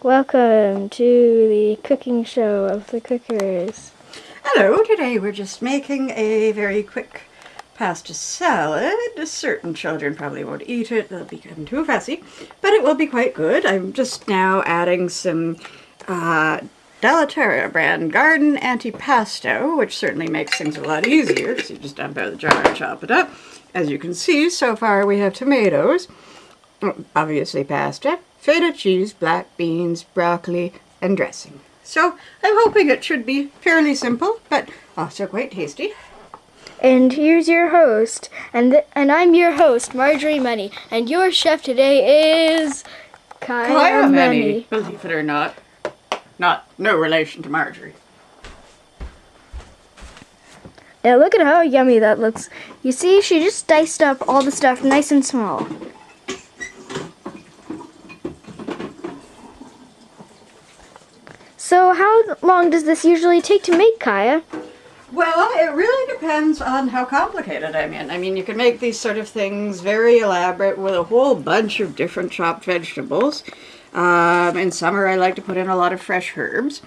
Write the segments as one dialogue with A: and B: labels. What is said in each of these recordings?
A: Welcome to the cooking show of the cookers.
B: Hello, today we're just making a very quick pasta salad. Certain children probably won't eat it, they'll become too fussy, but it will be quite good. I'm just now adding some Della Terra brand garden antipasto, which certainly makes things a lot easier, so you just dump out the jar and chop it up. As you can see, so far we have tomatoes, obviously pasta, feta cheese, black beans, broccoli, and dressing. So I'm hoping it should be fairly simple, but also quite tasty.
A: And here's your host, and I'm your host, Marjorie Money, and your chef today is Kaya Money.
B: Believe it or not, no relation to Marjorie.
A: Now look at how yummy that looks. You see, she just diced up all the stuff nice and small. So how long does this usually take to make, Kaya?
B: Well, it really depends on how complicated I'm in. I mean, you can make these sort of things very elaborate with a whole bunch of different chopped vegetables. In summer, I like to put in a lot of fresh herbs.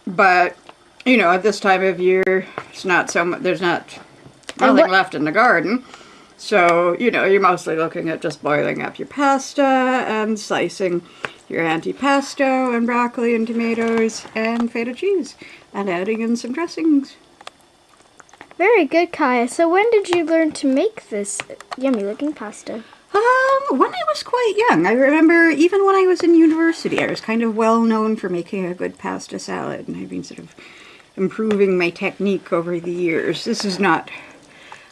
B: But, you know, at this time of year, it's not so much, there's nothing left in the garden. So, you know, you're mostly looking at just boiling up your pasta and slicing your antipasto and broccoli and tomatoes and feta cheese and adding in some dressings.
A: Very good, Kaya. So when did you learn to make this yummy looking pasta?
B: When I was quite young. I remember even when I was in university, I was kind of well known for making a good pasta salad, and I've been sort of improving my technique over the years. This is not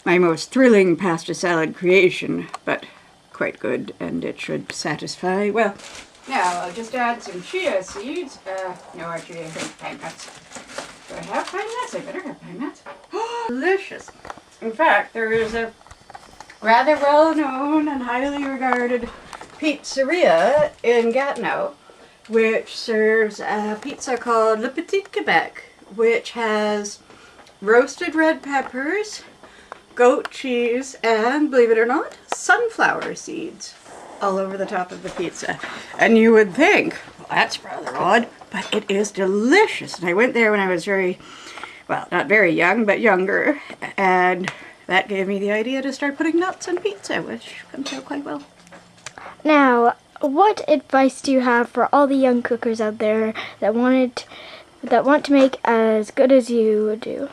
B: my most thrilling pasta salad creation, but quite good, and it should satisfy. Well, now I'll just add some chia seeds. No, actually I think pine nuts. Do I have pine nuts? I better have pine nuts. Oh, delicious. In fact, there is a rather well-known and highly regarded pizzeria in Gatineau, which serves a pizza called Le Petit Quebec, which has roasted red peppers, goat cheese, and, believe it or not, sunflower seeds all over the top of the pizza. And you would think, well, that's rather odd, but it is delicious. And I went there when I was not very young, but younger, and that gave me the idea to start putting nuts on pizza, which comes out quite well.
A: Now, what advice do you have for all the young cookers out there that want to make as good as you do?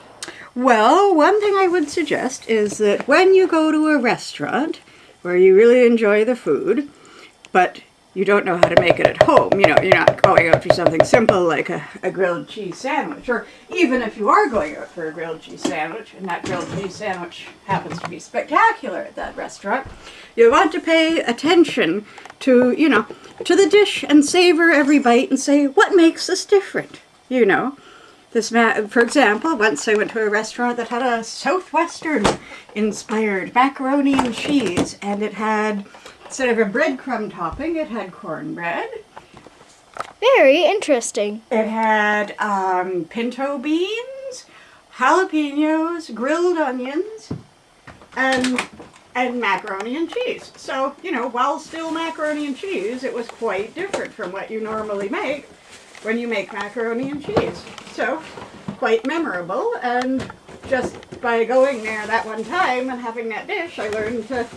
B: Well, one thing I would suggest is that when you go to a restaurant where you really enjoy the food, but you don't know how to make it at home, you know, you're not going out for something simple like a grilled cheese sandwich, or even if you are going out for a grilled cheese sandwich, and that grilled cheese sandwich happens to be spectacular at that restaurant, you want to pay attention to, you know, to the dish and savor every bite and say, what makes this different, you know? For example, once I went to a restaurant that had a Southwestern-inspired macaroni and cheese, and it had, instead of a breadcrumb topping, it had cornbread.
A: Very interesting.
B: It had pinto beans, jalapenos, grilled onions, and macaroni and cheese. So, you know, while still macaroni and cheese, it was quite different from what you normally make when you make macaroni and cheese. So, quite memorable, and just by going there that one time and having that dish, I learned to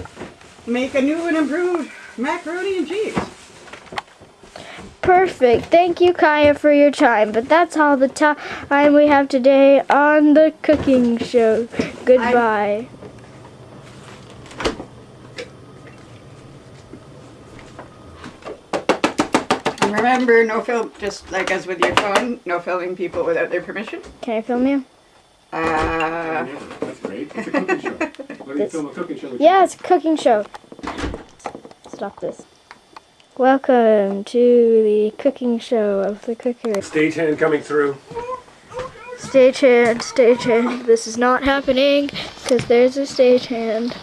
B: make a new and improved macaroni and cheese.
A: Perfect. Thank you, Kaya, for your time. But that's all the time we have today on the cooking show. Goodbye.
B: Remember, no film, just like as with your phone, no filming people without their permission.
A: Can I film you?
C: That's great. It's a cooking show. Let me film a cooking show.
A: Yeah, it's a cooking show. Stop this. Welcome to the cooking show of the cooker.
C: Stagehand coming through.
A: Stagehand, stagehand. This is not happening because there's a stagehand.